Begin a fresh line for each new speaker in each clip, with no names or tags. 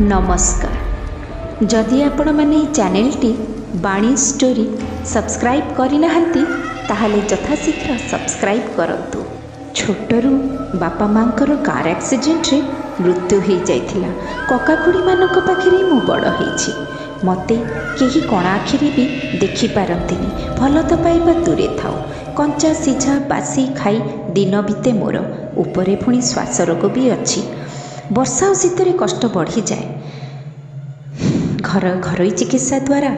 नमस्कार। जदि आपण माने चैनल टी बाणी स्टोरी सब्सक्राइब करना ताहले यथाशीघ्र सब्सक्राइब करंतु। छोटरू बापा मांकर कार एक्सीडेंट रे मृत्यु हो जाइथिला। कका खुड़ी मानक पाखरे मु बड़ होइछि। मते केही कणा आखिरे भी देखि पारंतिनी। भल तो पाइबा दूरे थाओ। कंचा सिझा बासी खाई दिन बीते मोर। उपरे पुणी श्वास रोग भी अच्छी। वर्षा और शीतरे कष्ट बढ़ी जाए। घरोई चिकित्सा द्वारा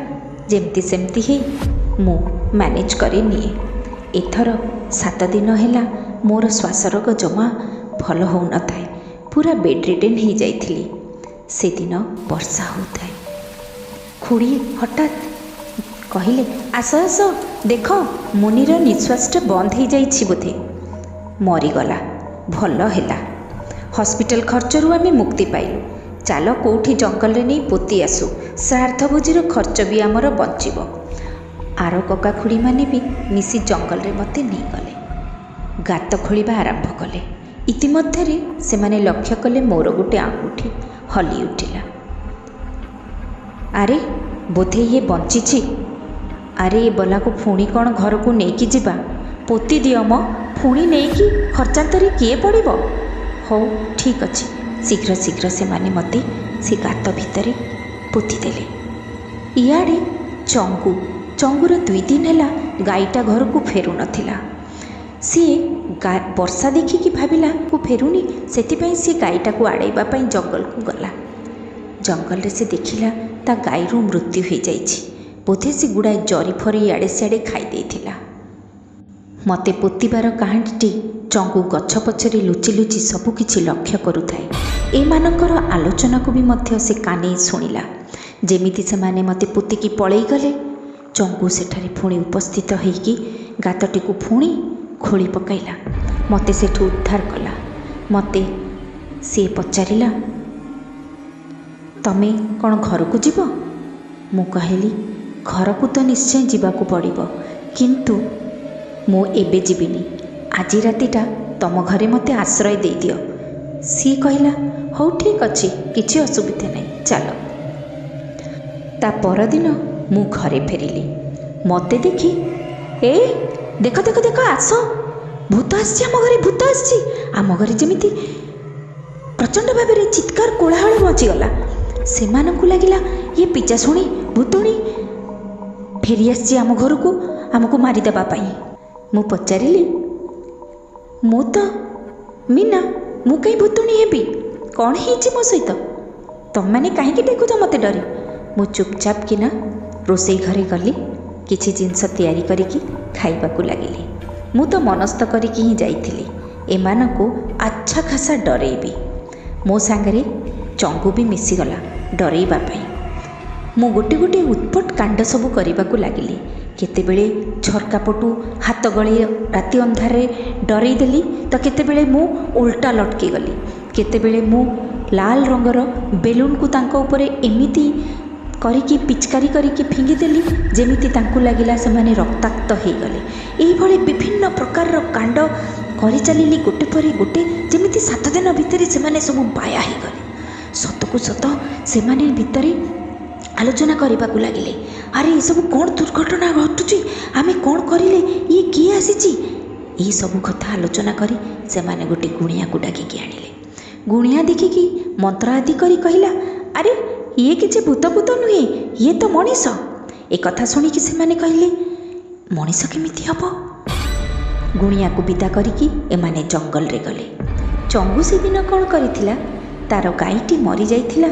जेमती सेमती ही मु मैनेज करे निए। एथर 7 दिन हैला मोर श्वास रोग जमा भल हो न थाए। पूरा बेड रिडेन हो जाइथिली। से दिन वर्षा होताए। खुड़ी हठात कहले आस आस देख मुनिर निश्वासटा बंद हो जाइछि बोधे। मरीगला। भल हैला। हॉस्पिटल खर्चरू आमे मुक्ति पाइलु। चाल कोठी जंगल रे नहीं पोती आसु। श्राद्ध भोजीर खर्च भी आमर बंचिब। आर कका खुड़ी माने भी मिसी जंगल रे मते नहीं गले। गात खोलिबा आरंभ कले। इतिमध्यरे से माने लक्ष्य कले मोर गोटे आंगुठी हली उठिला। अरे बोधे ये बंचिछि। अरे ये बला को पुणी कौन घर को नेकी जिबा। पोती दियो म पुणी नेकी खर्चांतरे किए पड़िबो। हो ठीक अच्छे। शीघ्र शीघ्र से माने मते से गात भितरे पोती देले। इयाड़े चंगुर 2 दिन हैला गाईटा घर को फेरू नथिला। सी वर्षा देखिकी भाविला को फेरुनी। सेतिपई सी गाईटा को आड़ाइबा पई जंगल को गला। जंगल रे से देखिला ता गाईरू मृत्यु हो जाइछि। बोधे से गुड़ाए जरी फरी इयाड़े सियाड़े खाई देथिला। मते पोतीबार कहानीटी चंगू गछ पछरे लुचि लुचि सबुकिछि लक्ष्य करुथाए। एमानकर आलोचना को भी मध्य से काने शुणिला। जेमिति से माने मते पोतिकी पळेई गले। चंगू सेठारे पुणी उपस्थित होइकी गातटी को पुणी खोली पकाइला। मते सेठू उद्धार कला। मते सी पचारिला तमे कौन घर को जीव। मु कहली घर को तो निश्चय जीवाकू पड़िबो, किंतु मु एबे जीविनी। आज रातिटा तम घरे मते आश्रय दे दियो। सी कहला हौ ठीक अच्छी, किछि असुविधा नहीं, चलो। ता परदिन मु घरे फेरिली। मते देखी ए देख देख देख आस भूत आछि आम घरे, भूत आछि आम घरे। जेमिति प्रचंड भाव में चित्कार कोलाहल मचिगला। सेमानकु लागिला ये पिचा शुणी भूतुणी फेरी आछि आम घर को आमको मारिदेबा पाई। मु पचारिली मु तो मीना मु कहीं भूतुणी हेबी, कौन है मो सहित, तुम मैंने कहीं देखुच मत डरी। मु चुपचाप किना रोसई घरे गली। किछि जिनस तैयारी करिकी खाइबाकू लागिली। मु तो मनस्थ करिकी ही जाइथिली एमानकू अच्छा खासा डरेइबी। मो सांगरे चंगू भी मिसीगला डरेइबा पाई। मु गोटे गोटे उत्पट कांड सबू करबाकू लागिली। केतेबेले झरका पटू हाथ गली राति अंधारे डरई देली, तो केतेबेले मु उल्टा लटकी गली। केतेबेले मु लाल रंगर बेलून को तांको ऊपर एमिति करिकी पिचकारी करिकी फिंगी देली जेमिति तांको लागिला से माने रक्ताक्त हो गले। एही भली विभिन्न प्रकार कांड करि चलिली गोटे परे गोटे, जेमिति 7 दिन भितर से माने सब बाया हो गले। सतकू सत से माने भितरे आलोचना करने लगिले। अरे ये सब कौन दुर्घटना घटुची, आमे कौन करिले, ये किए आसीची। ये सब कथा आलोचना करी से माने गोटे गुणिया को डाकिकी आनिले। गुणिया देखिकी मंत्र आदि करी कहला अरे ये किछि भूत भूत नुहे, ये तो मनीष। एक कथा शुणिकी से माने कहले मनीष केमिति हबो। गुणिया को विदा करिकी एमाने जंगल रे गले। चंगू से दिन कौन करिथिला, तार गाईटी मरी जाइथिला।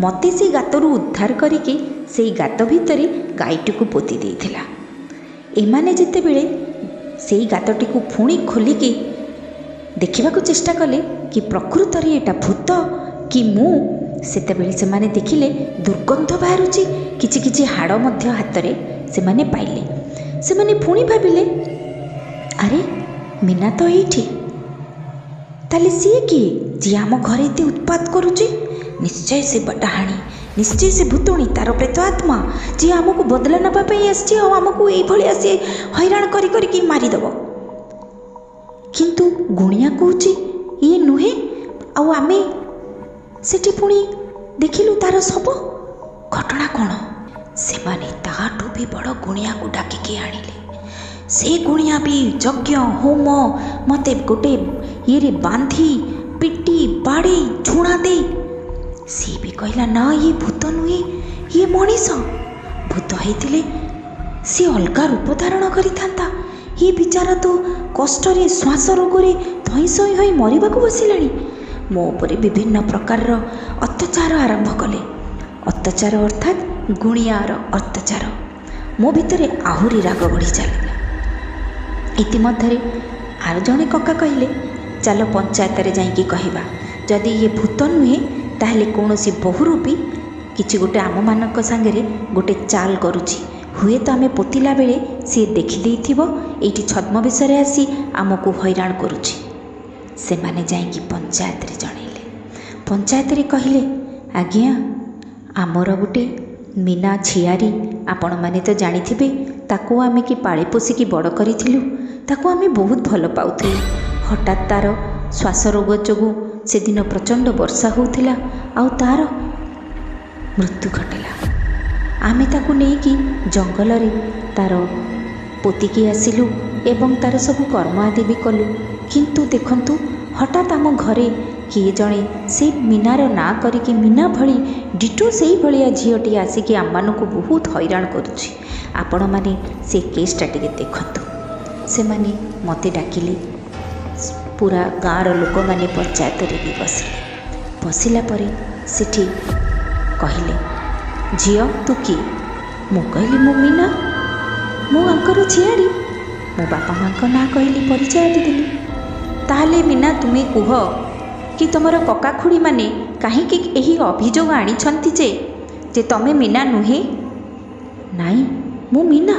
मते से गातरू उद्धार करिकी से गात भितरे गाईटी को पोती देइथिला। एमाने जेते बेले से गातटी को पुणी खोलिकी देखिबा को चेष्टा कले कि प्रकृत रे एटा भूत कि मु। सेतेबेले से माने देखिले दुर्गंध बाहरुची, किछि किछि हाड़ मध्य हाथ रे से माने पाइले। से माने पुणी भाबिले अरे मीना तो एठी, ताले सी कि जी आम घरे एते उत्पात करुची। निश्चय से डाहाणी, निश्चय से भूतुणी, तार प्रेत आत्मा जी आमको बदला नबा आसी आमको ये आसी हैरान करी मारिदेव। किंतु गुणिया कहूँ ये नुहे आमे सेठी पुणी ଦେଖିଲୁ ତାର ଶବ। ଘଟଣା କ'ଣ? ସେମାନେ ତାଠୁ ବି ବଡ଼ ଗୁଣିଆକୁ ଡାକିକି ଆଣିଲେ। ସେ ଗୁଣିଆ ବି ଯଜ୍ଞ ହୋମ ମୋତେ ଗୋଟେ ଇଏରେ ବାନ୍ଧି ପିଟି ବାଡ଼େଇ ଝୁଣା ଦେଇ ସିଏ ବି କହିଲା ନା ଇଏ ଭୂତ ନୁହେଁ, ଇଏ ମଣିଷ। ଭୂତ ହେଇଥିଲେ ସିଏ ଅଲଗା ରୂପ ଧାରଣ କରିଥାନ୍ତା। ଇଏ ବିଚାରା ତ କଷ୍ଟରେ ଶ୍ୱାସ ରୋଗରେ ଧଇଁ ସଇଁ ହୋଇ ମରିବାକୁ ବସିଲାଣି। ମୋ ଉପରେ ବିଭିନ୍ନ ପ୍ରକାରର ଅତ୍ୟାଚାର ଆରମ୍ଭ କଲେ। ଅତ୍ୟାଚାର ଅର୍ଥାତ୍ ଗୁଣିଆର ଅତ୍ୟାଚାର। ମୋ ଭିତରେ ଆହୁରି ରାଗ ବଢ଼ି ଚାଲିଲା। ଇତିମଧ୍ୟରେ ଆଉ ଜଣେ କକା କହିଲେ ଚାଲ ପଞ୍ଚାୟତରେ ଯାଇକି କହିବା, ଯଦି ଇଏ ଭୂତ ନୁହେଁ ତାହେଲେ କୌଣସି ବହୁରୂପୀ କିଛି ଗୋଟେ ଆମମାନଙ୍କ ସାଙ୍ଗରେ ଗୋଟେ ଚାଲ କରୁଛି। ହୁଏତ ଆମେ ପୋତିଲା ବେଳେ ସିଏ ଦେଖିଦେଇଥିବ ଏଇଠି ଛଦ୍ମବେଶରେ ଆସି ଆମକୁ ହଇରାଣ କରୁଛି। ସେମାନେ ଯାଇକି ପଞ୍ଚାୟତରେ ଜଣେଇଲେ। ପଞ୍ଚାୟତରେ କହିଲେ ଆଜ୍ଞା ଆମର ଗୋଟେ ମୀନା ଝିଆରୀ, ଆପଣମାନେ ତ ଜାଣିଥିବେ ତାକୁ ଆମେ କି ପାଳି ପୋଷିକି ବଡ଼ କରିଥିଲୁ। ତାକୁ ଆମେ ବହୁତ ଭଲ ପାଉଥିଲୁ। ହଠାତ୍ ତାର ଶ୍ୱାସରୋଗ ଯୋଗୁଁ ସେଦିନ ପ୍ରଚଣ୍ଡ ବର୍ଷା ହେଉଥିଲା ଆଉ ତାର ମୃତ୍ୟୁ ଘଟିଲା। ଆମେ ତାକୁ ନେଇକି ଜଙ୍ଗଲରେ ତାର ପୋତିକି ଆସିଲୁ ଏବଂ ତାର ସବୁ କର୍ମ ଆଦି ବି କଲୁ। କିନ୍ତୁ ଦେଖନ୍ତୁ ହଠାତ୍ ଆମ ଘରେ କିଏ ଜଣେ ସେ ମୀନାର ନାଁ କରିକି ମୀନା ଭଳି ଡିଟୋ ସେଇଭଳିଆ ଝିଅଟିଏ ଆସିକି ଆମମାନଙ୍କୁ ବହୁତ ହଇରାଣ କରୁଛି। ଆପଣମାନେ ସେ କେସ୍ଟା ଟିକେ ଦେଖନ୍ତୁ। ସେମାନେ ମୋତେ ଡାକିଲେ। ପୁରା ଗାଁର ଲୋକମାନେ ପଞ୍ଚାୟତରେ ବି ବସିଲେ। ବସିଲା ପରେ ସେଠି କହିଲେ ଝିଅ ତୁ କିଏ? ମୁଁ କହିଲି ମୁଁ ମୀନା, ମୁଁ ଆଙ୍କର ଝିଆରୀ। ମୋ ବାପା ମାଆଙ୍କ ନାଁ କହିଲି, ପରିଚୟ ଦେଲି। ତାହେଲେ ମୀନା ତୁମେ କୁହ କି ତୁମର କକା ଖୁଡ଼ୀମାନେ କାହିଁକି ଏହି ଅଭିଯୋଗ ଆଣିଛନ୍ତି ଯେ ତମେ ମୀନା ନୁହେଁ? ନାଇଁ ମୁଁ ମୀନା।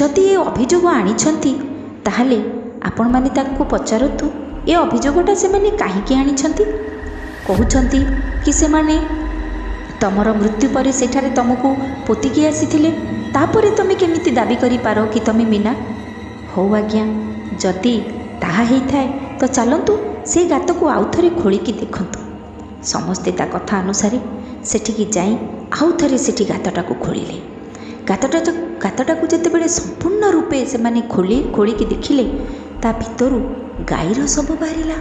ଯଦି ଏ ଅଭିଯୋଗ ଆଣିଛନ୍ତି ତାହେଲେ ଆପଣମାନେ ତାଙ୍କୁ ପଚାରନ୍ତୁ ଏ ଅଭିଯୋଗଟା ସେମାନେ କାହିଁକି ଆଣିଛନ୍ତି। କହୁଛନ୍ତି କି ସେମାନେ ତମର ମୃତ୍ୟୁ ପରେ ସେଠାରେ ତମକୁ ପୋତିକି ଆସିଥିଲେ, ତାପରେ ତମେ କେମିତି ଦାବି କରିପାର କି ତମେ ମୀନା? ହଉ ଆଜ୍ଞା, ଯଦି ତାହା ହେଇଥାଏ ତ ଚାଲନ୍ତୁ ସେ ଗାତକୁ ଆଉଥରେ ଖୋଳିକି ଦେଖନ୍ତୁ। ସମସ୍ତେ ତା କଥା ଅନୁସାରେ ସେଠିକି ଯାଇ ଆଉଥରେ ସେଠି ଗାତଟାକୁ ଖୋଳିଲେ। ଗାତଟାକୁ ଯେତେବେଳେ ସମ୍ପୂର୍ଣ୍ଣ ରୂପେ ସେମାନେ ଖୋଳିକି ଦେଖିଲେ ତା ଭିତରୁ ଗାଈର ଶବ ବାହାରିଲା।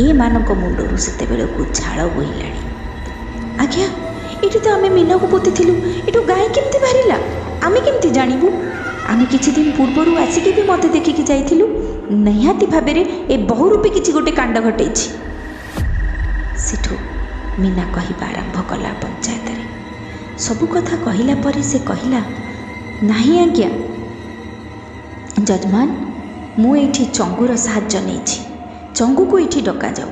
ଏମାନଙ୍କ ମୁଣ୍ଡରୁ ସେତେବେଳକୁ ଝାଳ ବୋହିଲାଣି। ଆଜ୍ଞା ଏଠି ତ ଆମେ ମୀନାକୁ ପୋତିଥିଲୁ, ଏଠୁ ଗାଈ କେମିତି ବାହାରିଲା? ଆମେ କେମିତି ଜାଣିବୁ? ଆମେ କିଛି ଦିନ ପୂର୍ବରୁ ଆସିକି ବି ମୋତେ ଦେଖିକି ଯାଇଥିଲୁ। ନିହାତି ଭାବରେ ଏ ବହୁରୂପୀ କିଛି ଗୋଟେ କାଣ୍ଡ ଘଟେଇଛି। ସେଠୁ ମୀନା କହିବା ଆରମ୍ଭ କଲା ପଞ୍ଚାୟତରେ। ସବୁ କଥା କହିଲା ପରେ ସେ କହିଲା ନାହିଁ ଆଜ୍ଞା ଯଜମାନ, ମୁଁ ଏଇଠି ଚଙ୍ଗୁର ସାହାଯ୍ୟ ନେଇଛି। ଚଙ୍ଗୁକୁ ଏଇଠି ଡକାଯାଉ।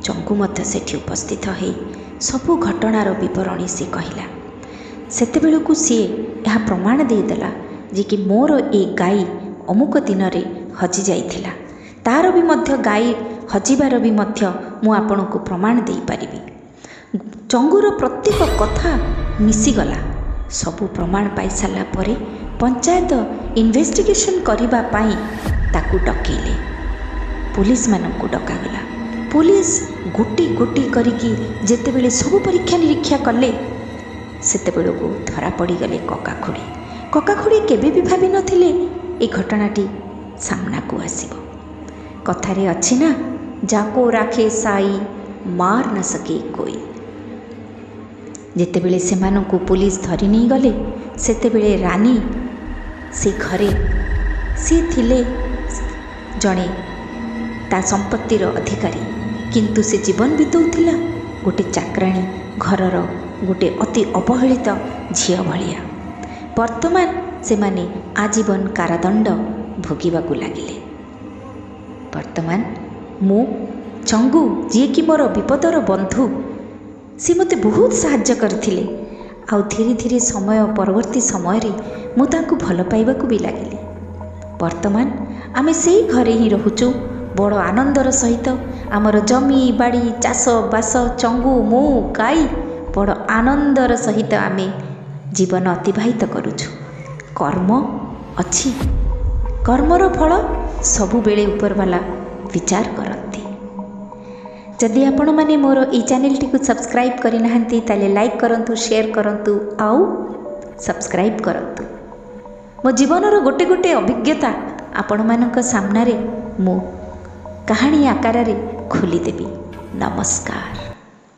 ଚଙ୍ଗୁ ମଧ୍ୟ ସେଠି ଉପସ୍ଥିତ ହେଇ ସବୁ ଘଟଣାର ବିବରଣୀ ସେ କହିଲା। ସେତେବେଳକୁ ସିଏ ଏହା ପ୍ରମାଣ ଦେଇଦେଲା ଯେ କି ମୋର ଏ ଗାଈ ଅମୁକ ଦିନରେ ହଜି ଯାଇଥିଲା। ତାର ବି ମଧ୍ୟ ଗାଈ ହଜିବାର ବି ମଧ୍ୟ ମୁଁ ଆପଣଙ୍କୁ ପ୍ରମାଣ ଦେଇପାରିବି। ଚଙ୍ଗୁର ପ୍ରତ୍ୟେକ କଥା ମିଶିଗଲା। ସବୁ ପ୍ରମାଣ ପାଇସାରିଲା ପରେ ପଞ୍ଚାୟତ ଇନଭେଷ୍ଟିଗେସନ୍ କରିବା ପାଇଁ ତାକୁ ଡକେଇଲେ। ପୁଲିସମାନଙ୍କୁ ଡକାଗଲା। ପୁଲିସ ଗୋଟି ଗୋଟି କରିକି ଯେତେବେଳେ ସବୁ ପରୀକ୍ଷା ନିରୀକ୍ଷା କଲେ ସେତେବେଳକୁ ଧରା ପଡ଼ିଗଲେ କକା ଖୁଡ଼ୀ। କକା ଖୁଡ଼ୀ କେବେ ବି ଭାବିନଥିଲେ ଏ ଘଟଣାଟି ସାମ୍ନାକୁ ଆସିବ। କଥାରେ ଅଛି ନା, ଯାକୋ ରାଖେ ସାଇ ମାର ନ ସକେ କୋଇ। ଯେତେବେଳେ ସେମାନଙ୍କୁ ପୁଲିସ ଧରି ନେଇଗଲେ ସେତେବେଳେ ରାନୀ ସେ ଘରେ ସେ ଥିଲେ ଜଣେ ତା ସମ୍ପତ୍ତିର ଅଧିକାରୀ, କିନ୍ତୁ ସେ ଜୀବନ ବିତାଉଥିଲା ଗୋଟେ ଚାକରାଣୀ ଘରର ଗୋଟେ ଅତି ଅବହେଳିତ ଝିଅ ଭଳିଆ। ବର୍ତ୍ତମାନ ସେମାନେ ଆଜୀବନ କାରାଦଣ୍ଡ ଭୋଗିବାକୁ ଲାଗିଲେ। ବର୍ତ୍ତମାନ ମୁଁ ଚଙ୍ଗୁ, ଯିଏକି ମୋର ବିପଦର ବନ୍ଧୁ, ସେ ମୋତେ ବହୁତ ସାହାଯ୍ୟ କରିଥିଲେ। ଆଉ ଧୀରେ ଧୀରେ ପରବର୍ତ୍ତୀ ସମୟରେ ମୁଁ ତାଙ୍କୁ ଭଲ ପାଇବାକୁ ବି ଲାଗିଲି। ବର୍ତ୍ତମାନ ଆମେ ସେଇ ଘରେ ହିଁ ରହୁଛୁ ବଡ଼ ଆନନ୍ଦର ସହିତ। ଆମର ଜମି ବାଡ଼ି ଚାଷବାସ, ଚଙ୍ଗୁ ମୁଁ ଗାଈ ବଡ଼ ଆନନ୍ଦର ସହିତ ଆମେ ଜୀବନ ଅତିବାହିତ କରୁଛୁ। କର୍ମ ଅଛି, କର୍ମର ଫଳ ସବୁବେଳେ ଉପରବାଲା ବିଚାର କରନ୍ତି। जदि आपण माने मोर ई चैनल टी सब्सक्राइब करना ताले लाइक करंतु, शेयर करंतु, आउ सब्सक्राइब करंतु। मो जीवनर गोटे गोटे अभिज्ञता आपण मानक सामने मु कहानी आकार खोलीदेवी। नमस्कार।